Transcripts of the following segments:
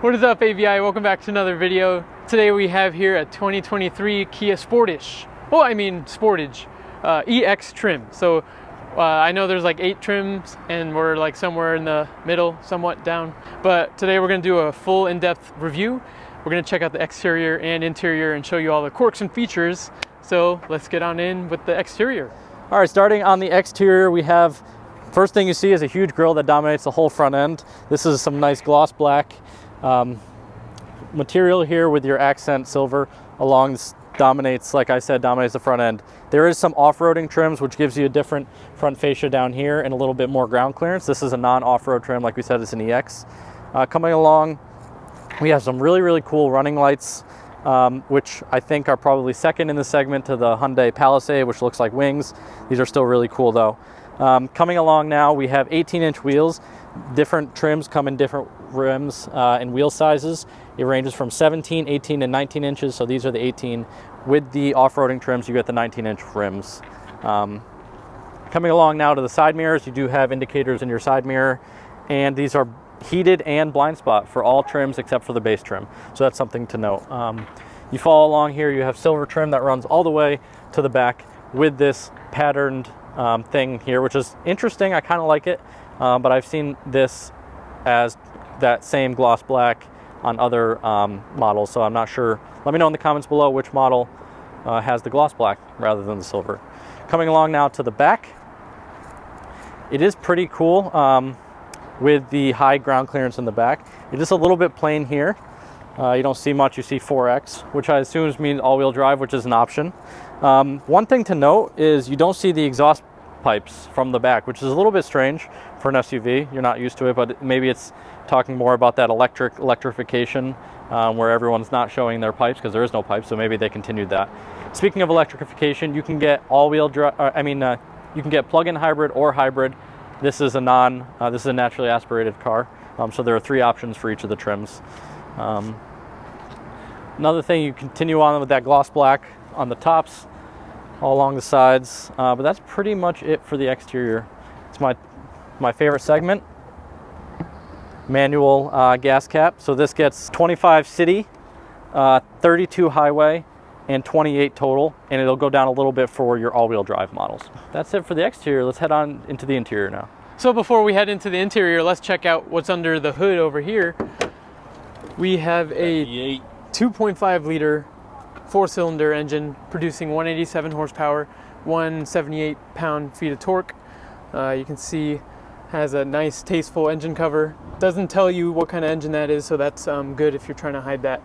What is up, AVI? Welcome back to another video. Today we have here a 2023 Kia Sportage. Well, I mean Sportage EX trim. So I know there's like 8 trims and we're like somewhere in the middle, somewhat down. But today we're gonna do a full in-depth review. We're gonna check out the exterior and interior and show you all the quirks and features. So let's get on in with the exterior. All right, starting on the exterior, we have, first thing you see is a huge grille that dominates the whole front end. This is some nice gloss black material here with your accent silver along this dominates, like I said, dominates the front end. There is some off-roading trims which gives you a different front fascia down here and a little bit more ground clearance. This is a non-off-road trim, like we said, it's an EX. Coming along, we have some really cool running lights, which I think are probably second in the segment to the Hyundai Palisade, which looks like wings. These are still really cool though. Coming along now, we have 18-inch wheels. Different trims come in different rims and wheel sizes. It ranges from 17, 18, and 19 inches. So these are the 18. With the off-roading trims, you get the 19-inch rims. Coming along now to the side mirrors, you do have indicators in your side mirror, and these are heated and blind spot for all trims except for the base trim. So that's something to note. You follow along here, you have silver trim that runs all the way to the back with this patterned thing here, which is interesting. I kind of like it. But I've seen this as that same gloss black on other models, so I'm not sure. Let me know in the comments below which model has the gloss black rather than the silver. Coming along now to the back, it is pretty cool with the high ground clearance in the back. It is a little bit plain here. You don't see much, you see 4X, which I assume means all-wheel drive, which is an option. One thing to note is you don't see the exhaust pipes from the back, which is a little bit strange for an SUV. You're not used to it, but maybe it's talking more about that electrification where everyone's not showing their pipes because there is no pipes, so maybe they continued that. Speaking of electrification, you can get all-wheel drive, you can get plug-in hybrid or hybrid. This is a naturally aspirated car, so there are 3 options for each of the trims. Another thing, you continue on with that gloss black on the tops, all along the sides, but that's pretty much it for the exterior. It's my favorite segment, manual gas cap. So this gets 25 city, 32 highway, and 28 total, and it'll go down a little bit for your all-wheel drive models. That's it for the exterior. Let's head on into the interior now. So before we head into the interior, let's check out what's under the hood over here. We have a 2.5 liter 4-cylinder engine producing 187 horsepower, 178 pound-feet of torque. You can see has a nice tasteful engine cover. Doesn't tell you what kind of engine that is, so that's good if you're trying to hide that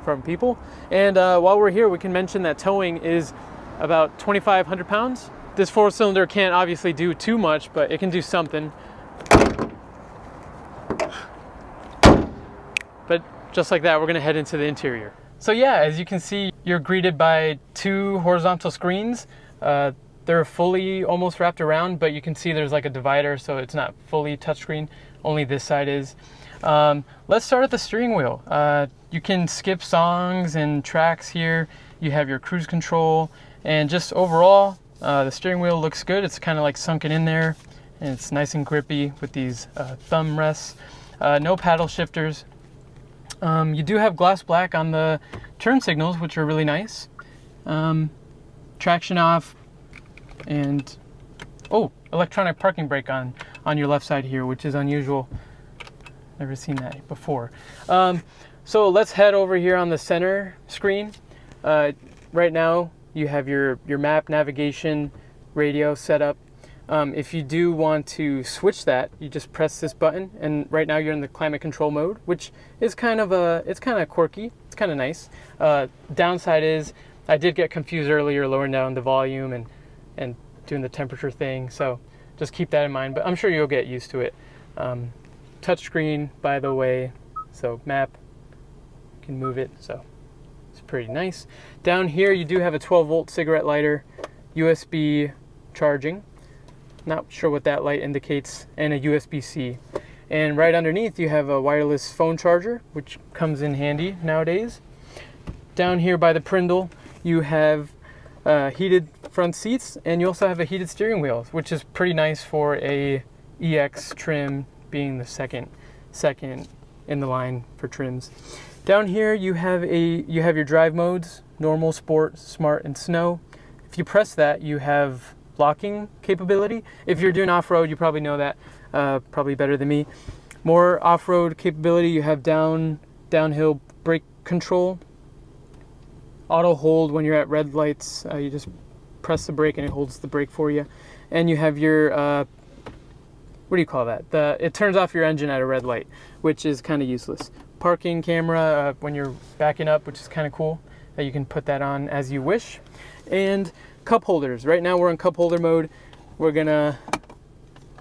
from people. And while we're here, we can mention that towing is about 2,500 pounds. This 4-cylinder can't obviously do too much, but it can do something. But just like that, we're gonna head into the interior. So yeah, as you can see, you're greeted by 2 horizontal screens. They're fully almost wrapped around, but you can see there's like a divider, so it's not fully touchscreen. Only this side is. Let's start at the steering wheel. You can skip songs and tracks here. You have your cruise control, and just overall, the steering wheel looks good. It's kind of like sunken in there, and it's nice and grippy with these thumb rests. No paddle shifters. You do have gloss black on the turn signals, which are really nice. Traction off, and electronic parking brake on your left side here, which is unusual. Never seen that before. So let's head over here on the center screen. Right now you have your map, navigation, radio set up. If you do want to switch that, you just press this button, and right now you're in the climate control mode, which is kind of quirky. It's kind of nice. Downside is I did get confused earlier lowering down the volume and doing the temperature thing, so just keep that in mind, but I'm sure you'll get used to it. Touchscreen, by the way, so map, you can move it, so it's pretty nice. Down here you do have a 12-volt cigarette lighter, USB charging. Not sure what that light indicates, and a USB-C. And right underneath you have a wireless phone charger, which comes in handy nowadays. Down here by the Prindle you have heated front seats, and you also have a heated steering wheel, which is pretty nice for a EX trim, being the second in the line for trims. Down here you have your drive modes: normal, sport, smart, and snow. If you press that, you have locking capability. If you're doing off-road, you probably know that probably better than me. More off-road capability, you have downhill brake control, auto hold when you're at red lights. You just press the brake and it holds the brake for you. And you have your what do you call that? It turns off your engine at a red light, which is kind of useless. Parking camera when you're backing up, which is kind of cool. You can put that on as you wish. And cup holders. Right now we're in cup holder mode. We're gonna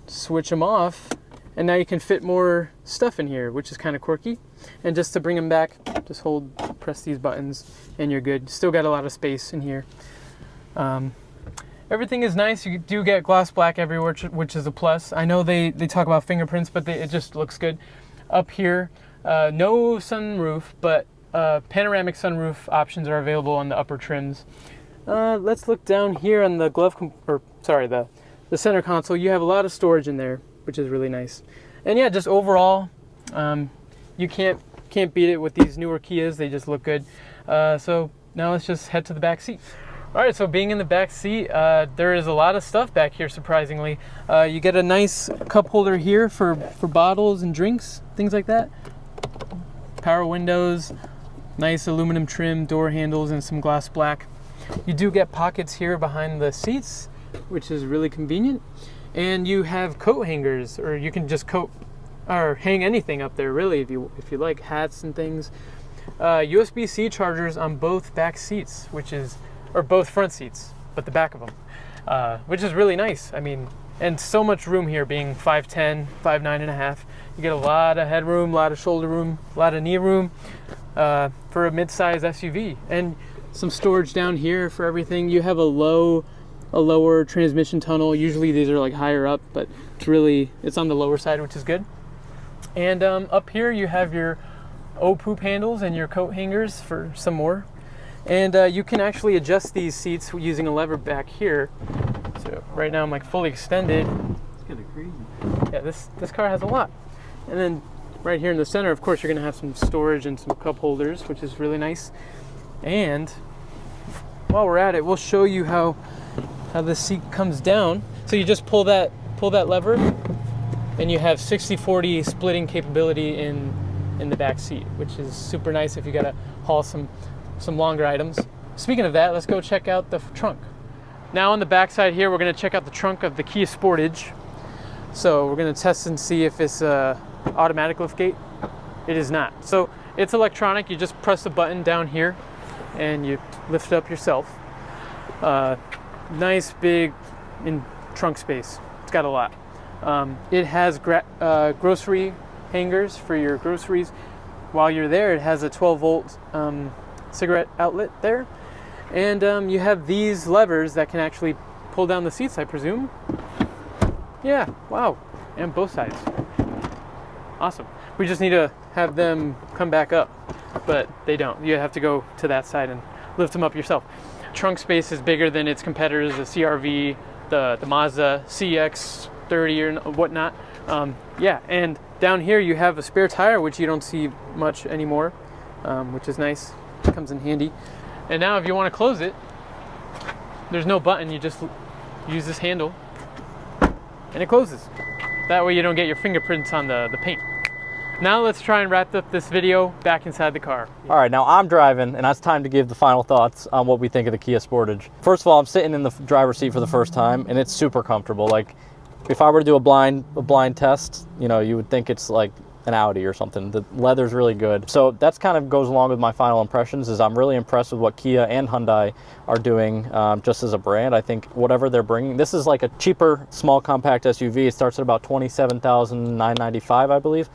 switch them off, and now you can fit more stuff in here, which is kind of quirky. And just to bring them back, just press these buttons, and you're good. Still got a lot of space in here. Everything is nice. You do get gloss black everywhere, which is a plus. I know they talk about fingerprints, but it just looks good. Up here, no sunroof, but panoramic sunroof options are available on the upper trims. Let's look down here on the the center console. You have a lot of storage in there, which is really nice. And yeah, just overall, you can't beat it with these newer Kias. They just look good. So now let's just head to the back seat. All right, so being in the back seat, there is a lot of stuff back here, surprisingly. You get a nice cup holder here for bottles and drinks, things like that. Power windows, nice aluminum trim, door handles, and some gloss black. You do get pockets here behind the seats, which is really convenient. And you have coat hangers, or you can just coat or hang anything up there, really, if you like, hats and things. USB-C chargers on both back seats, or both front seats, but the back of them, which is really nice. I mean, and so much room here, being 5'10", 5'9.5". You get a lot of headroom, a lot of shoulder room, a lot of knee room for a mid-size SUV. And some storage down here for everything. You have a lower transmission tunnel. Usually these are like higher up, but it's on the lower side, which is good. And up here you have your poop handles and your coat hangers for some more. And you can actually adjust these seats using a lever back here. So right now I'm like fully extended. It's kind of crazy. Yeah, this car has a lot. And then right here in the center, of course, you're gonna have some storage and some cup holders, which is really nice. And while we're at it, we'll show you how the seat comes down. So you just pull that lever, and you have 60/40 splitting capability in the back seat, which is super nice if you gotta haul some longer items. Speaking of that, let's go check out the trunk. Now on the back side here, we're gonna check out the trunk of the Kia Sportage. So we're gonna test and see if it's automatic liftgate. It is not. So it's electronic. You just press the button down here and you lift it up yourself. Nice big trunk space. It's got a lot. It has grocery hangers for your groceries. While you're there, it has a 12-volt cigarette outlet there. And you have these levers that can actually pull down the seats, I presume. Yeah, wow. And both sides. Awesome. We just need to have them come back up, but they don't. You have to go to that side and lift them up yourself. Trunk space is bigger than its competitors, the CR-V, the Mazda CX-30 or whatnot. Yeah, and down here you have a spare tire, which you don't see much anymore, which is nice. It comes in handy. And now if you want to close it, there's no button. You just use this handle and it closes. That way you don't get your fingerprints on the paint. Now let's try and wrap up this video back inside the car. All right, now I'm driving, and it's time to give the final thoughts on what we think of the Kia Sportage. First of all, I'm sitting in the driver's seat for the first time, and it's super comfortable. Like, if I were to do a blind test, you know, you would think it's like an Audi or something. The leather's really good. So that's kind of goes along with my final impressions, is I'm really impressed with what Kia and Hyundai are doing just as a brand. I think whatever they're bringing, this is like a cheaper, small compact SUV. It starts at about $27,995, I believe.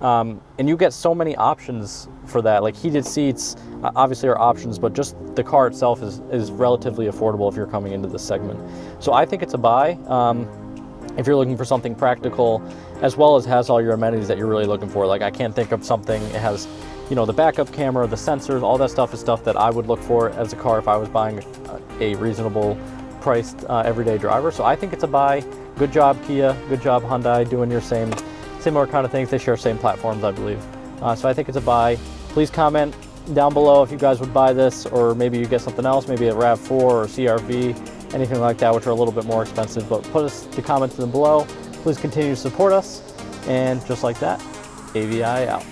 And you get so many options for that. Like heated seats, obviously are options, but just the car itself is relatively affordable if you're coming into this segment. So I think it's a buy. If you're looking for something practical, as well as has all your amenities that you're really looking for. Like I can't think of something, it has, you know, the backup camera, the sensors, all that stuff is stuff that I would look for as a car if I was buying a reasonable priced everyday driver. So I think it's a buy. Good job Kia, good job Hyundai doing your similar kind of things. They share same platforms, I believe. So I think it's a buy. Please comment down below if you guys would buy this, or maybe you get something else, maybe a RAV4 or CRV, anything like that, which are a little bit more expensive. But put us the comments down below. Please continue to support us. And just like that, AVI out.